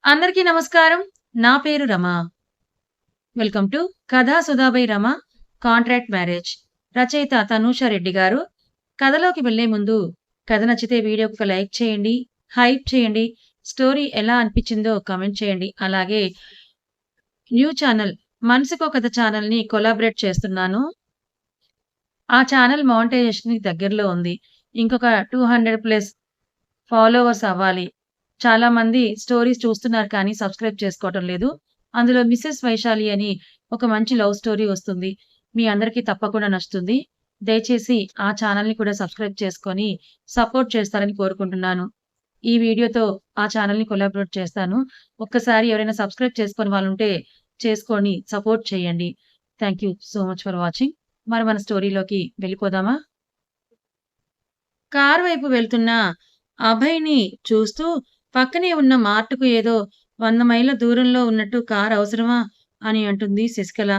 అందరికీ నమస్కారం. నా పేరు రమ. వెల్కమ్ టు 'కథా సుధాబై రమ కాంట్రాక్ట్ మ్యారేజ్'. రచయిత తనూష రెడ్డి గారు. కథలోకి వెళ్ళే ముందు కథ నచ్చితే వీడియోకి ఒక లైక్ చేయండి, హైప్ చేయండి, స్టోరీ ఎలా అనిపించిందో కామెంట్ చేయండి. అలాగే న్యూ ఛానల్ 'మనసుకో కథ' ఛానల్‌ని కొలాబరేట్ చేస్తున్నాను. ఆ ఛానల్ మానిటైజేషన్‌కి దగ్గరలో ఉంది. ఇంకొక 200+ ఫాలోవర్స్ అవ్వాలి. చాలామంది స్టోరీస్ చూస్తున్నారు కానీ సబ్‌స్క్రైబ్ చేసుకోవటం లేదు. అందులో మిసెస్ వైశాలి అని ఒక మంచి లవ్ స్టోరీ వస్తుంది. మీ అందరికీ తప్పకుండా నచ్చుతుంది. దయచేసి ఆ ఛానెల్‌ని కూడా సబ్‌స్క్రైబ్ చేసుకొని సపోర్ట్ చేస్తారని కోరుకుంటున్నాను. ఈ వీడియోతో ఆ ఛానెల్‌ని కొలాబరేట్ చేస్తాను. ఒక్కసారి ఎవరైనా సబ్‌స్క్రైబ్ చేసుకోని వాళ్ళుంటే చేసుకొని సపోర్ట్ చేయండి. Thank you so much for watching. మరి మన స్టోరీలోకి వెళ్ళిపోదామా? కారు వైపు వెళ్తున్న అభయ్‌ని చూస్తూ పక్కనే ఉన్న మార్ట్‌కు ఏదో 100 మైళ్ళ దూరంలో ఉన్నట్టు కారు అవసరమా? అని అంటుంది శశికళ.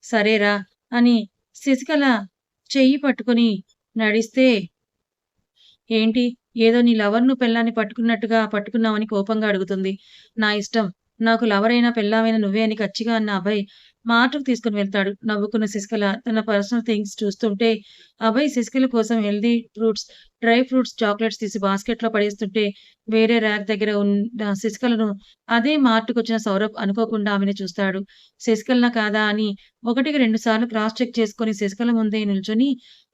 సరేరా అని శశికళ చెయ్యి పట్టుకొని నడిస్తే, ఏంటి ఏదో నీ లవర్‌ను పెళ్ళాన్ని పట్టుకున్నట్టుగా పట్టుకున్నావని కోపంగా అడుగుతుంది. నా ఇష్టం. నాకు లవరైనా పెళ్ళామైనా నువ్వే అని కచ్చిగా అన్న అభయ్ మార్ట్‌కు తీసుకొని వెళ్తాడు. నవ్వుకున్న శశికళ తన పర్సనల్ థింగ్స్ చూస్తుంటే అభయ్ శశికళ కోసం healthy fruits, dry fruits, chocolates తీసి బాస్కెట్‌లో పడేస్తుంటే వేరే ర్యాక్ దగ్గర ఉన్న శశికళను అదే మార్ట్‌కొచ్చిన సౌరభ్ అనుకోకుండా ఆమెని చూస్తాడు. శశికళనా కాదా అని ఒకటికి 2 సార్లు క్రాస్ చెక్ చేసుకొని శశికళ ముందే నిల్చొని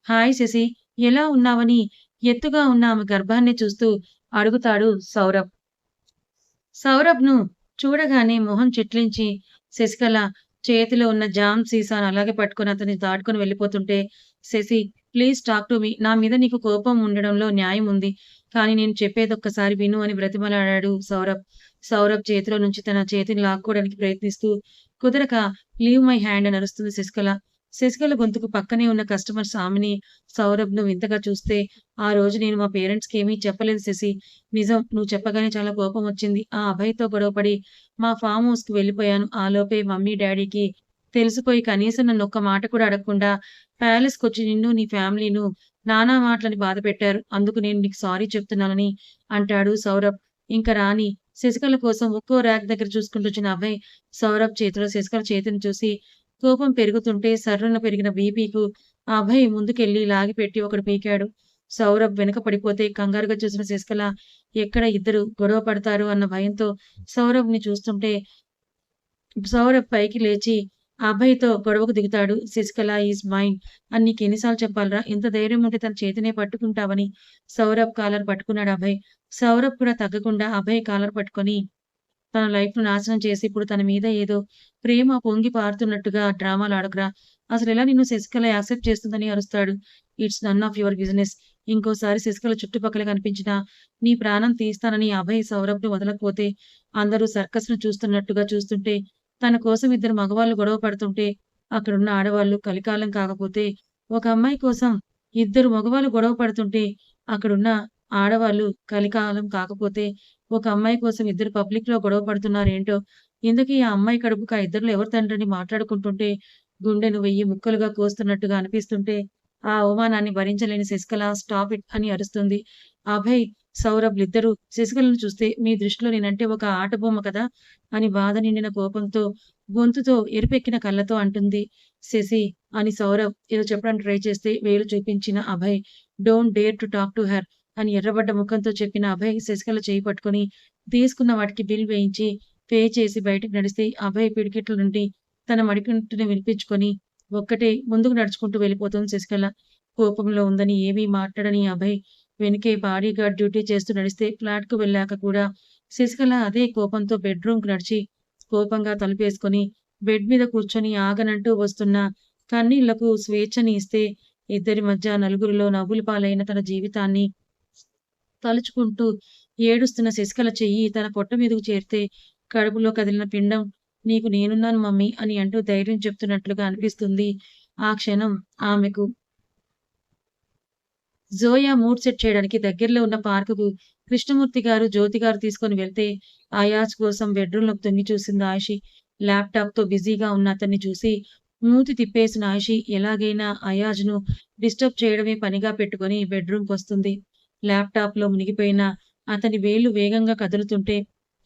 హాయ్ శశి ఎలా ఉన్నావని ఎత్తుగా ఉన్న ఆమె గర్భాన్ని చూస్తూ అడుగుతాడు సౌరభ్. సౌరభ్‌ను చూడగానే మొహం చిట్లించి శశికళ చేతిలో ఉన్న జామ్ సీసాను అలాగే పట్టుకొని అతన్ని దాటుకొని వెళ్ళిపోతుంటే, Shashi please talk to me. నా మీద నీకు కోపం ఉండడంలో న్యాయం ఉంది. కానీ నేను చెప్పేదొక్కసారి విను అని బ్రతిమలాడాడు సౌరభ్. సౌరభ్ చేతిలో నుంచి తన చేతిని లాక్కోవడానికి ప్రయత్నిస్తూ కుదరక లీవ్ మై హ్యాండ్ అని అరుస్తుంది శశికళ. శశికళ గొంతుకు పక్కనే ఉన్న కస్టమర్స్ ఆమెని, సౌరభ్‌ను వింతగా చూస్తే, ఆ రోజు నేను మా పేరెంట్స్‌కి ఏమీ చెప్పలేదు శశి. నిజం. నువ్వు చెప్పగానే చాలా కోపమొచ్చింది. ఆ అభయ్‌తో గొడవపడి మా ఫార్మ్ హౌస్‌కి వెళ్ళిపోయాను. ఆలోపే మమ్మీ, డ్యాడీకి తెలిసిపోయి కనీసం నన్నొక్క మాట కూడా అడగకుండా ప్యాలెస్‌కొచ్చి నిన్ను, నీ ఫ్యామిలీను నానా మాటలని బాధపెట్టారు. అందుకు నేను నీకు సారీ చెప్తున్నానని అంటాడు సౌరభ్. ఇంక రాని శశికళ కోసం ఒక్కో ర్యాక్ దగ్గర చూసుకుంటొచ్చిన అభయ్, సౌరభ్ చేతిలో శశికళ చేతిని చూసి కోపం పెరుగుతుంటే సర్రున పెరిగిన బీపీకు అభయ్ ముందుకెళ్ళి లాగిపెట్టి ఒకడు పీకాడు. సౌరభ్ వెనక పడిపోతే కంగారుగా చూసిన శశికళ ఎక్కడ ఇద్దరు గొడవ పడతారు అన్న భయంతో సౌరభ్‌ని చూస్తుంటే, సౌరభ్ పైకి లేచి అభయ్‌తో గొడవకు దిగుతాడు. శశికళ ఈజ్ మైన్ అని నీకెన్ని సార్లు చెప్పాలిరా? ఎంత ధైర్యం ఉంటే తన చేతినే పట్టుకుంటావని సౌరభ్ కాలర్ పట్టుకున్నాడు అభయ్. సౌరభ్ కూడా తగ్గకుండా అభయ్ కాలర్ పట్టుకొని తన లైఫ్‌ను నాశనం చేసి ఇప్పుడు తన మీద ఏదో ప్రేమ పొంగి పారుతున్నట్టుగా డ్రామాలాడకురా! అసలెలా నిన్ను శశికళ యాక్సెప్ట్ చేస్తుందని అరుస్తాడు. It's none of your business. ఇంకోసారి శశికళ చుట్టుపక్కల కనిపించినా నీ ప్రాణం తీస్తానని అభయ్ సౌరభ్‌ని వదలకపోతే అందరూ సర్కస్‌ను చూస్తున్నట్టుగా చూస్తుంటే, తన కోసం ఇద్దరు మగవాళ్ళు గొడవ పడుతుంటే, అక్కడున్న ఆడవాళ్ళు కలికాలం కాకపోతే, ఒక అమ్మాయి కోసం ఇద్దరు మగవాళ్ళు గొడవ పడుతుంటే, అక్కడున్న ఆడవాళ్ళు కలికాలం కాకపోతే ఒక అమ్మాయి కోసం ఇద్దరు పబ్లిక్‌లో గొడవ పడుతున్నారేంటో! ఇంతకీ ఆ అమ్మాయి కడుపుకి ఆ ఇద్దరిలో ఎవరు తండ్రని మాట్లాడుకుంటుంటే, గుండెను 1000 ముక్కలుగా కోస్తున్నట్టుగా అనిపిస్తుంటే, ఆ అవమానాన్ని భరించలేని శశికళ స్టాప్ ఇట్ అని అరుస్తుంది. అభయ్, సౌరభ్‌లిద్దరూ శశికళను చూస్తే, మీ దృష్టిలో నేనంటే ఒక ఆట బొమ్మ కదా! అని బాధ నిండిన కోపంతో, గొంతుతో ఎరుపెక్కిన కళ్ళతో అంటుంది. శశి అని సౌరభ్ ఏదో చెప్పడానికి ట్రై చేస్తే, వేలు చూపించిన Abhay, don't dare to talk to her అని ఎర్రబడ్డ ముఖంతో చెప్పిన అభయ్ శశికళ చెయ్యి పట్టుకొని తీసుకున్న వాటికి బిల్ వేయించి పే చేసి బయటకు నడిస్తే అభయ్ పిడికిట్ల నుండి తన మడికంటుని వినిపించుకొని ఒక్కటే ముందుకు నడుచుకుంటూ వెళ్ళిపోతుంది శశికళ. కోపంలో ఉందని ఏమీ మాట్లాడని అభయ్ వెనకే బాడీగార్డ్ డ్యూటీ చేస్తూ నడిస్తే ఫ్లాట్‌కు వెళ్ళాక కూడా శశికళ అదే కోపంతో బెడ్‌రూమ్‌కి నడిచి కోపంగా తలుపేసుకొని బెడ్ మీద కూర్చొని ఆగనంటూ వస్తున్న కన్నీళ్లకు స్వేచ్ఛని ఇస్తే ఇద్దరి మధ్య నలుగురిలో నవ్వుల పాలైన తన జీవితాన్ని తలుచుకుంటూ ఏడుస్తున్న శశికళ చెయ్యి తన పొట్ట మీదకు చేరితే కడుపులో కదిలిన పిండం నీకు నేనున్నాను మమ్మీ అని అంటూ ధైర్యం చెప్తున్నట్లుగా అనిపిస్తుంది. ఆ క్షణం ఆమెకు. జోయా మూడ్ సెట్ చేయడానికి దగ్గరలో ఉన్న పార్కుకు కృష్ణమూర్తి గారు, జ్యోతి గారు తీసుకొని వెళ్తే అయాజ్ కోసం బెడ్‌రూమ్‌లోకి తొంగి చూసింది ఆయిషి. ల్యాప్‌టాప్‌తో బిజీగా ఉన్న అతన్ని చూసి మూతి తిప్పేసిన ఆయిషి ఎలాగైనా అయాజ్‌ను డిస్టర్బ్ చేయడమే పనిగా పెట్టుకొని బెడ్‌రూమ్‌కొస్తుంది. ల్యాప్‌టాప్‌లో మునిగిపోయిన అతని వేళ్లు వేగంగా కదులుతుంటే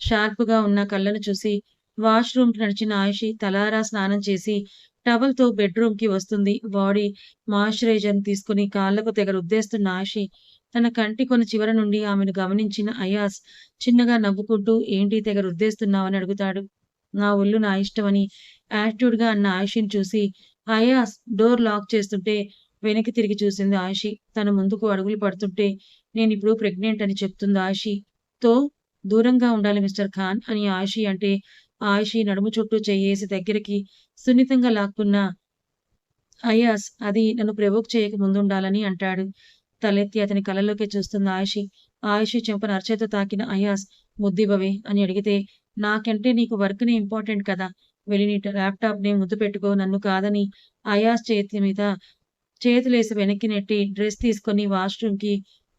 షార్ప్‌గా ఉన్న కళ్ళను చూసి వాష్‌రూమ్‌కి నడిచిన ఆయుషి తలారా స్నానం చేసి టవల్‌తో బెడ్‌రూమ్‌కి వస్తుంది. బాడీ మాయిశ్చరైజర్‌ని తీసుకొని కాళ్ళకు తెగ రుద్దేస్తున్న ఆయుషి తన కంటి కొన చివర నుండి ఆమెను గమనించిన అయాస్ చిన్నగా నవ్వుకుంటూ ఏంటి తెగ రుద్దేస్తున్నావని అడుగుతాడు. నా ఒళ్ళు నా ఇష్టమని యాటిట్యూడ్‌గా అన్న ఆయుషిని చూసి అయాస్ డోర్ లాక్ చేస్తుంటే వెనక్కి తిరిగి చూసింది ఆయుషి. తన ముందుకు అడుగులు పడుతుంటే నేనిప్పుడు ప్రెగ్నెంట్ అని చెప్తుంది ఆయుషి. తో దూరంగా ఉండాలి మిస్టర్ ఖాన్ అని ఆయుషి అంటే ఆయుషి నడుము చుట్టూ చెయ్యేసి దగ్గరికి సున్నితంగా లాక్కున్న అయాస్ అది నన్ను ప్రవోక్ చేయక ముందుండాలని అంటాడు. తలెత్తి అతని కళ్ళలోకి చూస్తున్న ఆయుషి. ఆయుషి చెంపను అరచేత్తో తాకిన అయాస్ ముద్దివ్వవే అని అడిగితే నాకంటే నీకు వర్క్‌నే ఇంపార్టెంట్ కదా! వెళ్ళి నీ ల్యాప్‌టాప్‌ని ముద్దు పెట్టుకో నన్ను కాదని అయాస్ చేతి మీద చేతులేసి వెనక్కి నెట్టి డ్రెస్ తీసుకొని వాష్‌రూమ్‌కి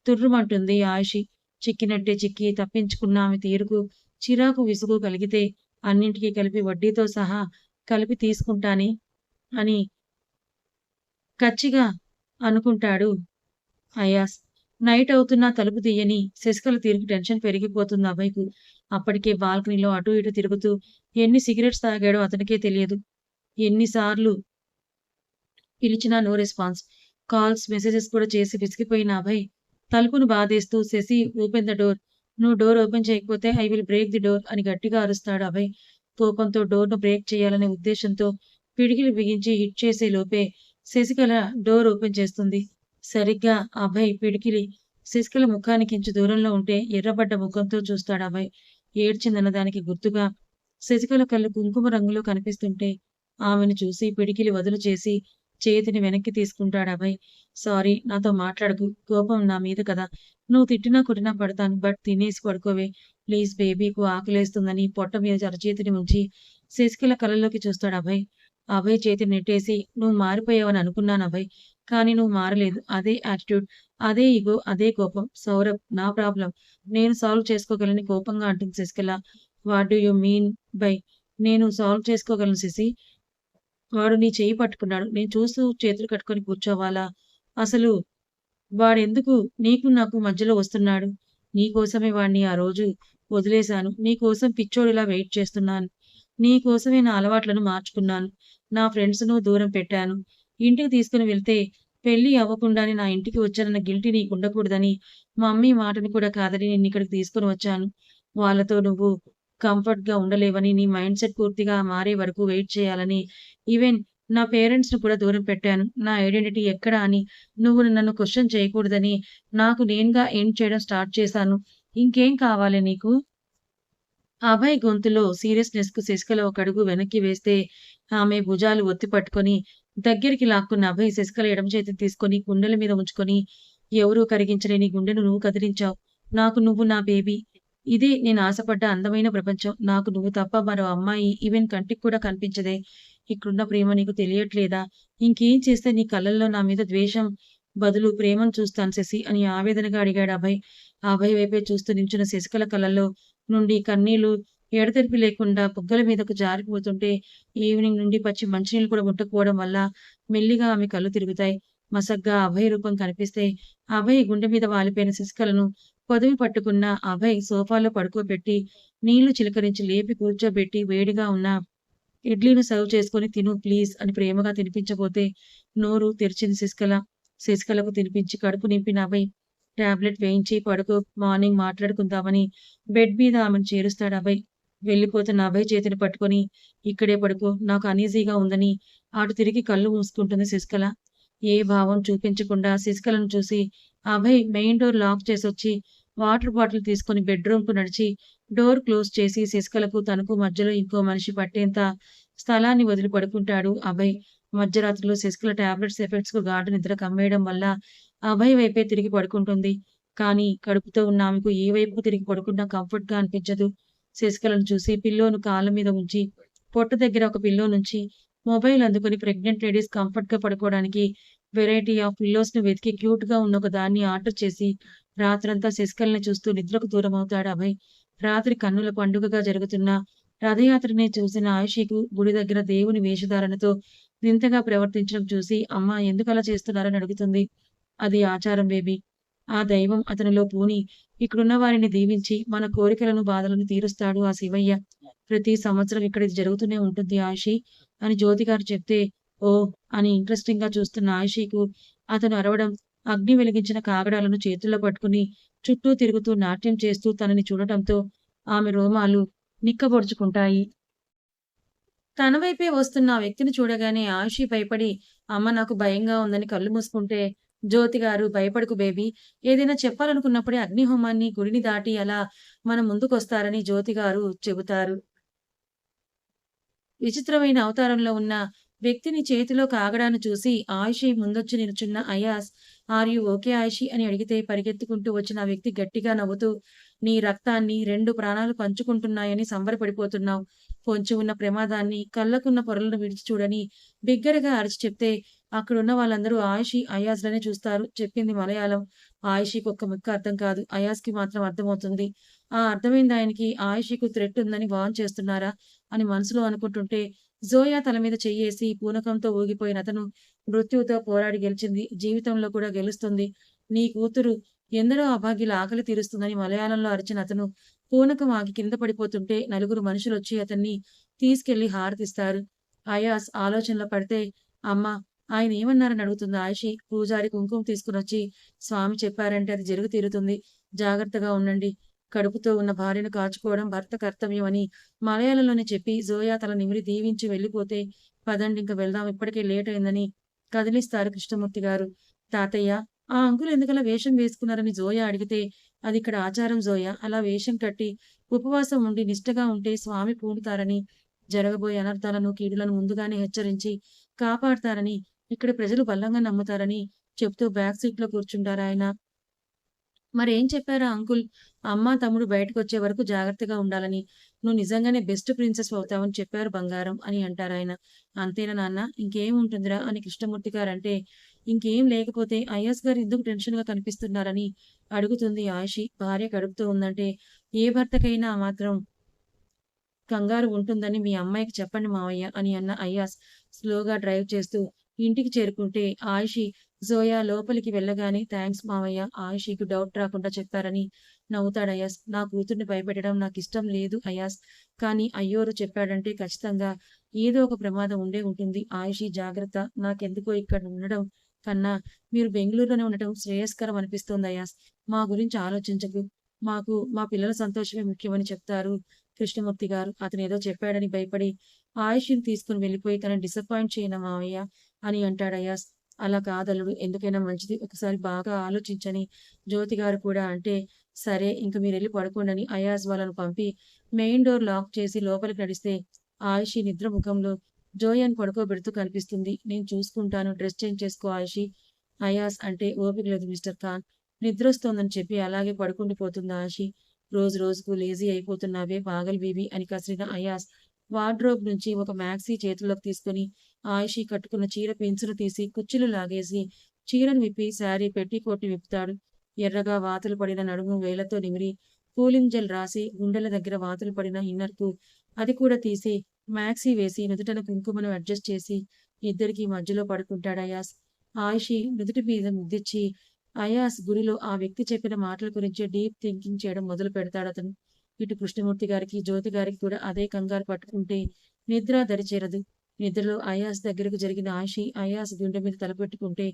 తుర్రుమంటుంది ఆయుషి. చిక్కినట్టే చిక్కి తప్పించుకున్న ఆమె తీరుకు చిరాకు, విసుగు కలిగితే అన్నింటికి కలిపి వడ్డీతో సహా కలిపి తీసుకుంటానే అని కచ్చిగా అనుకుంటాడు అయాస్. నైట్ అవుతున్నా తలుపు తీయని శశికళ తీరుకు టెన్షన్ పెరిగిపోతుంది అభయ్‌కు. అప్పటికే బాల్కనీలో అటూ ఇటూ తిరుగుతూ ఎన్ని సిగరెట్స్ తాగాడో అతనికే తెలియదు. ఎన్నిసార్లు పిలిచినా నో రెస్పాన్స్. కాల్స్, మెసేజెస్ కూడా చేసి విసిగిపోయిన అభయ్ తలుపును బాదేస్తూ శశి ఓపెన్ ద డోర్. నువ్వు డోర్ ఓపెన్ చేయకపోతే I will break the door అని గట్టిగా అరుస్తాడు అభయ్. కోపంతో డోర్‌ను బ్రేక్ చేయాలనే ఉద్దేశంతో పిడికిలి బిగించి హిట్ చేసే లోపే శశికళ డోర్ ఓపెన్ చేస్తుంది. సరిగ్గా అభయ్ పిడికిలి శశికళ ముఖానికించు దూరంలో ఉంటే ఎర్రబడ్డ ముఖంతో చూస్తాడు అభయ్. ఏడ్చిందన్న దానికి గుర్తుగా శశికళ కళ్ళు కుంకుమ రంగులో కనిపిస్తుంటే ఆమెను చూసి పిడికిలి వదులు చేసి చేతిని వెనక్కి తీసుకుంటాడు అభయ్. సారీ నాతో మాట్లాడకు. కోపం నా మీద కదా! నువ్వు తిట్టినా కొట్టినా పడతాను. బట్ తినేసి పడుకోవే. ప్లీజ్ బేబీకు ఆకలేస్తుందని పొట్ట మీద అరచేతిని ఉంచి శశికళ కళ్ళలోకి చూస్తాడు అభయ్. అభయ్ చేతిని నెట్టేసి నువ్వు మారిపోయావని అనుకున్నాను అభయ్. కానీ నువ్వు మారలేదు. అదే యాటిట్యూడ్, అదే ఇగో, అదే కోపం. సౌరభ్ నా ప్రాబ్లమ్ నేను సాల్వ్ చేసుకోగలని కోపంగా అంటుంది Sasikala. What do you mean by నేను సాల్వ్ చేసుకోగలను శశి? వాడు నీ చెయ్యి పట్టుకున్నాడు. నేను చూస్తూ చేతులు కట్టుకొని కూర్చోవాలా? అసలు వాడెందుకు నీకు నాకు మధ్యలో వస్తున్నాడు? నీ కోసమే వాడిని ఆ రోజు వదిలేశాను. నీ కోసం పిచ్చోడిలా వెయిట్ చేస్తున్నాను. నీ కోసమే నా అలవాట్లను మార్చుకున్నాను. నా ఫ్రెండ్స్‌ను దూరం పెట్టాను. ఇంటికి తీసుకొని వెళ్తే పెళ్లి అవ్వకుండానే నా ఇంటికి వచ్చానన్న గిల్టీ నీకుండకూడదని మమ్మీ మాటని కూడా కాదని నిన్నిక్కడికి తీసుకొని వచ్చాను. వాళ్ళతో నువ్వు కంఫర్ట్‌గా ఉండలేవని నీ మైండ్‌సెట్ పూర్తిగా మారే వరకు వెయిట్ చేయాలని ఈవెన్ నా పేరెంట్స్‌ని కూడా దూరం పెట్టాను. నా ఐడెంటిటీ ఎక్కడ అని నువ్వు నన్ను క్వెషన్ చేయకూడదని నాకు నేనుగా ఎండ్ చేయడం స్టార్ట్ చేశాను. ఇంకేం కావాలి నీకు? అభయ్ గొంతులో సీరియస్‌నెస్‌కు శశికళ ఒక అడుగు వెనక్కి వేస్తే ఆమె భుజాలు ఒత్తి పట్టుకొని దగ్గరికి లాక్కున్న అభయ్ శశికళ ఎడమ చేతిని తీసుకొని గుండెల మీద ఉంచుకొని ఎవరూ కరిగించలేని గుండెను నువ్వు కదిలించావు. నాకు నువ్వు నా బేబీ. ఇదే నేను ఆశపడ్డ అందమైన ప్రపంచం. నాకు నువ్వు తప్ప మరో అమ్మాయి ఈవెన్ కంటికి కూడా కనిపించదే. ఇక్కడున్న ప్రేమ నీకు తెలియట్లేదా? ఇంకేం చేస్తే నీ కళ్ళల్లో నా మీద ద్వేషం బదులు ప్రేమను చూస్తాను శశి అని ఆవేదనగా అడిగాడు అభయ్. అభయ్ వైపే చూస్తూ నించున్న శశికళ కళ్ళల్లో నుండి కన్నీళ్లు ఎడతెరిపి లేకుండా బుగ్గల మీదకు జారిపోతుంటే ఈవినింగ్ నుండి పచ్చి మంచినీళ్ళు కూడా ముట్టకపోవడం వల్ల మెల్లిగా ఆమె కళ్ళు తిరుగుతాయి. మసగ్గా అభయ్ రూపం కనిపిస్తే అభయ్ గుండె మీద వాలిపోయిన శశికళను పొదివి పట్టుకున్న అభయ్ సోఫాలో పడుకోబెట్టి నీళ్లు చిలకరించి లేపి కూర్చోబెట్టి వేడిగా ఉన్న ఇడ్లీని సర్వ్ చేసుకొని తిను ప్లీజ్ అని ప్రేమగా తినిపించబోతే నోరు తెరిచింది శశికళ. శశికళకు తినిపించి కడుపు నింపిన అభయ్ టాబ్లెట్ వేయించి పడుకో మార్నింగ్ మాట్లాడుకుందామని బెడ్ మీద ఆమెను చేరుస్తాడు అభయ్. వెళ్ళిపోతున్న అభయ్ చేతిని పట్టుకొని ఇక్కడే పడుకో నాకు అనీజీగా ఉందని అటు తిరిగి కళ్ళు మూసుకుంటుంది శశికళ. ఏ భావం చూపించకుండా శశికళను చూసి అభయ్ మెయిన్ డోర్ లాక్ చేసొచ్చి వాటర్ బాటిల్ తీసుకొని బెడ్‌రూమ్‌కు నడిచి డోర్ క్లోజ్ చేసి శశికళకు తనకు మధ్యలో ఇంకో మనిషి పట్టేంత స్థలాన్ని వదిలి పడుకుంటాడు అభయ్. మధ్యరాత్రిలో శశికళ టాబ్లెట్స్ ఎఫెక్ట్స్‌కు గాఢ నిద్ర కమ్మేయడం వల్ల అభయ్ వైపే తిరిగి పడుకుంటుంది. కానీ కడుపుతో ఉన్న ఆమెకు ఏ వైపుకు తిరిగి పడుకున్నా కంఫర్ట్‌గా అనిపించదు. శశికళను చూసి పిల్లోను కాళ్ళ మీద ఉంచి పొట్ట దగ్గర ఒక పిల్లో నుంచి మొబైల్ అందుకొని ప్రెగ్నెంట్ లేడీస్ కంఫర్ట్‌గా పడుకోవడానికి వెరైటీ ఆఫ్ పిల్లోస్‌ని వెతికి క్యూట్‌గా ఉన్న ఒక దాన్ని ఆర్డర్ చేసి రాత్రంతా శశికళని చూస్తూ నిద్రకు దూరమవుతాడు అభయ్. రాత్రి కన్నుల పండుగగా జరుగుతున్న రథయాత్రని చూసిన ఆయుషికు గుడి దగ్గర దేవుని వేషధారణతో వింతగా ప్రవర్తించడం చూసి అమ్మా ఎందుకలా చేస్తున్నారని అడుగుతుంది. అది ఆచారం బేబీ. ఆ దైవం అతనిలో పూని ఇక్కడున్న వారిని దీవించి మన కోరికలను, బాధలను తీరుస్తాడు ఆ శివయ్య. ప్రతి సంవత్సరం ఇక్కడ ఇది జరుగుతూనే ఉంటుంది ఆయిషీ అని జ్యోతి గారు చెప్తే, ఓహ్! అని ఇంట్రెస్టింగ్‌గా చూస్తున్న ఆయిషీకు అతను అరవడం, అగ్ని వెలిగించిన కాగడాలను చేతుల్లో పట్టుకుని చుట్టూ తిరుగుతూ నాట్యం చేస్తూ తనని చూడటంతో ఆమె రోమాలు నిక్కబొడుచుకుంటాయి. తన వైపే వస్తున్న ఆ వ్యక్తిని చూడగానే ఆయుషి భయపడి, అమ్మ నాకు భయంగా ఉందని కళ్ళు మూసుకుంటే, జ్యోతి గారు భయపడకు బేబీ. ఏదైనా చెప్పాలనుకున్నప్పుడే అగ్నిహోమాన్ని, గుడిని దాటి అలా మన ముందుకొస్తారని జ్యోతి గారు చెబుతారు. విచిత్రమైన అవతారంలో ఉన్న వ్యక్తిని చేతిలో కాగడాను చూసి ఆయిషి ముందొచ్చి నిల్చున్న అయాస్, ఆర్ యూ ఓకే ఆయిషి అని అడిగితే పరిగెత్తుకుంటూ వచ్చిన ఆ వ్యక్తి గట్టిగా నవ్వుతూ, నీ రక్తాన్ని 2 ప్రాణాలు పంచుకుంటున్నాయని సంబరపడిపోతున్నావు. పొంచి ఉన్న ప్రమాదాన్ని, కళ్ళకున్న పొరలను విడిచి చూడని బిగ్గరగా అరిచి చెప్తే, అక్కడున్న వాళ్ళందరూ ఆయిషి, అయాజ్‌లనే చూస్తారు. చెప్పింది మలయాళం. ఆయిషికి ఒక్క ముక్క అర్థం కాదు. అయాస్‌కి మాత్రం అర్థమవుతుంది. ఆ అర్థమైందాయనకి ఆయిషికు థ్రెట్ ఉందని వార్న్ చేస్తున్నారా అని మనసులో అనుకుంటుంటే, జోయా తల మీద చెయ్యేసి పూనకంతో ఊగిపోయిన అతను మృత్యువుతో పోరాడి గెలిచింది. జీవితంలో కూడా గెలుస్తుంది. నీ కూతురు ఎందరో అభాగ్యుల ఆకలి తీరుస్తుందని మలయాళంలో అరిచిన అతను పూనకం ఆగి కింద పడిపోతుంటే నలుగురు మనుషులొచ్చి అతన్ని తీసుకెళ్లి హారతిస్తారు. అయాస్ ఆలోచనలో పడితే, అమ్మా! ఆయనేమన్నారని అడుగుతుంది ఆయిషి. పూజారి కుంకుమ తీసుకునొచ్చి, స్వామి చెప్పారంటే అది జరుగు తీరుతుంది. జాగ్రత్తగా ఉండండి. కడుపుతో ఉన్న భార్యను కాచుకోవడం భర్త కర్తవ్యం అని మలయాళంలోనే చెప్పి జోయా తల నిమిరి దీవించి వెళ్ళిపోతే, పదండి ఇంక వెళ్దాం ఇప్పటికే లేట్ అయిందని కదిలిస్తారు కృష్ణమూర్తి గారు. తాతయ్య, ఆ అంకుల్ ఎందుకలా వేషం వేసుకున్నారని జోయా అడిగితే, అది ఇక్కడ ఆచారం జోయా. అలా వేషం కట్టి ఉపవాసం ఉండి నిష్టగా ఉంటే స్వామి పూనుతారని, జరగబోయే అనర్థాలను, కీడులను ముందుగానే హెచ్చరించి కాపాడతారని ఇక్కడి ప్రజలు బలంగా నమ్ముతారని చెప్తూ బ్యాక్ సీట్‌లో కూర్చుంటారాయన. మరేం చెప్పారా అంకుల్? అమ్మ, తమ్ముడు బయటకొచ్చే వరకు జాగ్రత్తగా ఉండాలని. నువ్వు నిజంగానే బెస్ట్ ప్రిన్సెస్ అవుతావని చెప్పారు బంగారం అని అంటారాయన. అంతేనా నాన్న? ఇంకేముంటుందిరా అని కృష్ణమూర్తి గారంటే, ఇంకేం లేకపోతే అయ్యాస్ గారు ఎందుకు టెన్షన్‌గా కనిపిస్తున్నారని అడుగుతుంది ఆయిషి. భార్య కడుపుతో ఉందంటే ఏ భర్తకైనా ఆ మాత్రం కంగారు ఉంటుందని మీ అమ్మాయికి చెప్పండి మావయ్య అని అన్న అయ్యాస్ స్లోగా డ్రైవ్ చేస్తూ ఇంటికి చేరుకుంటే ఆయిషి జోయా లోపలికి వెళ్ళగానే థ్యాంక్స్ మావయ్య ఆయిషికి డౌట్ రాకుండా చెప్పారని నవ్వుతాడు అయాస్. నా కూతుర్ని భయపెట్టడం నాకు ఇష్టం లేదు అయాస్. కానీ అయ్యోరు చెప్పాడంటే ఖచ్చితంగా ఏదో ఒక ప్రమాదం ఉండే ఉంటుంది. ఆయిషి జాగ్రత్త. నాకెందుకో ఇక్కడ ఉండడం కన్నా మీరు బెంగుళూరులోనే ఉండటం శ్రేయస్కరం అనిపిస్తోంది అయాస్. మా గురించి ఆలోచించకు. మాకు మా పిల్లల సంతోషమే ముఖ్యమని చెప్తారు కృష్ణమూర్తి గారు. అతనేదో చెప్పాడని భయపడి ఆయుష్‌ని తీసుకొని వెళ్ళిపోయి తనని డిసప్పాయింట్ చేయనా మావయ్య అని అంటాడయాస్. అలా కాదల్లుడు. ఎందుకైనా మంచిది. ఒకసారి బాగా ఆలోచించని జ్యోతి గారు కూడా అంటే, సరే ఇంక మీరెళ్లి పడుకోండని అయాజ్ వాళ్ళను పంపి మెయిన్ డోర్ లాక్ చేసి లోపలికి నడిస్తే ఆయుషి నిద్ర ముఖంలో జోయాని పడుకోబెడుతూ కనిపిస్తుంది. నేను చూసుకుంటాను. డ్రెస్ చేంజ్ చేసుకో ఆయుషి. అయాస్ అంటే ఓపిక లేదు మిస్టర్ ఖాన్. నిద్రొస్తోందని చెప్పి అలాగే పడుకుండిపోతుంది ఆయుషి. రోజు రోజుకు లేజీ అయిపోతున్నావే పాగల్ బేబీ అని కసిరిన అయాస్ వార్డ్రోబ్ నుంచి ఒక మ్యాక్సీ చేతుల్లోకి తీసుకుని ఆయిషి కట్టుకున్న చీర పెన్సులు తీసి కుచ్చులు లాగేసి చీరను విప్పి శారీ పెట్టికోట్ని విప్పుతాడు. ఎర్రగా వాతలు పడిన నడుము వేలతో నిమిరి కూలింగ్ జెల్ రాసి గుండెల దగ్గర వాతలు పడిన ఇన్నర్కు అది కూడా తీసి మ్యాక్సీ వేసి నుదుటన కుంకుమను అడ్జస్ట్ చేసి ఇద్దరికి మధ్యలో పడుకుంటాడు అయాస్. ఆయిషి నుదుటి మీద ముద్దిచ్చి అయాస్ గురిలో ఆ వ్యక్తి చెప్పిన మాటల గురించి డీప్ థింకింగ్ చేయడం మొదలు పెడతాడతను. ఇటు కృష్ణమూర్తి గారికి, జ్యోతి గారికి కూడా అదే కంగారు పట్టుకుంటే నిద్ర దరిచేరదు. నిద్రలో అయాస్ దగ్గరకు జరిగిన ఆయిషి అయాస్ గుండె మీద తలపెట్టుకుంటే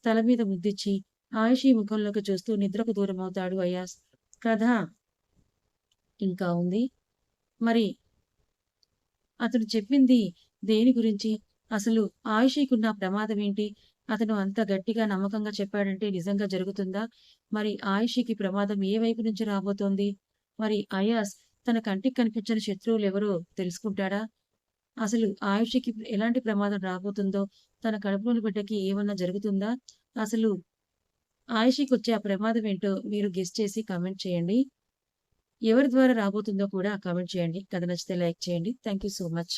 తల మీద ముద్దిచ్చి ఆయిషి ముఖంలోకి చూస్తూ నిద్రకు దూరమవుతాడు అయాస్. కథ ఇంకా ఉంది. మరి అతను చెప్పింది దేని గురించి? అసలు ఆయిషీకున్న ప్రమాదం ఏంటి? అతను అంత గట్టిగా, నమ్మకంగా చెప్పాడంటే నిజంగా జరుగుతుందా? మరి ఆయిషీకి ప్రమాదం ఏ వైపు నుంచి రాబోతోంది? మరి అయాస్ తన కంటికి కనిపించని శత్రువులెవరో తెలుసుకుంటాడా? అసలు ఆయుషికి ఎలాంటి ప్రమాదం రాబోతుందో, తన కడుపులోని బిడ్డకి ఏమన్నా జరుగుతుందా? అసలు ఆయిషీకొచ్చే ఆ ప్రమాదం ఏంటో మీరు గెస్ చేసి కామెంట్ చేయండి. ఎవరి ద్వారా రాబోతుందో కూడా కామెంట్ చేయండి. కథ నచ్చితే లైక్ చేయండి. Thank you so much.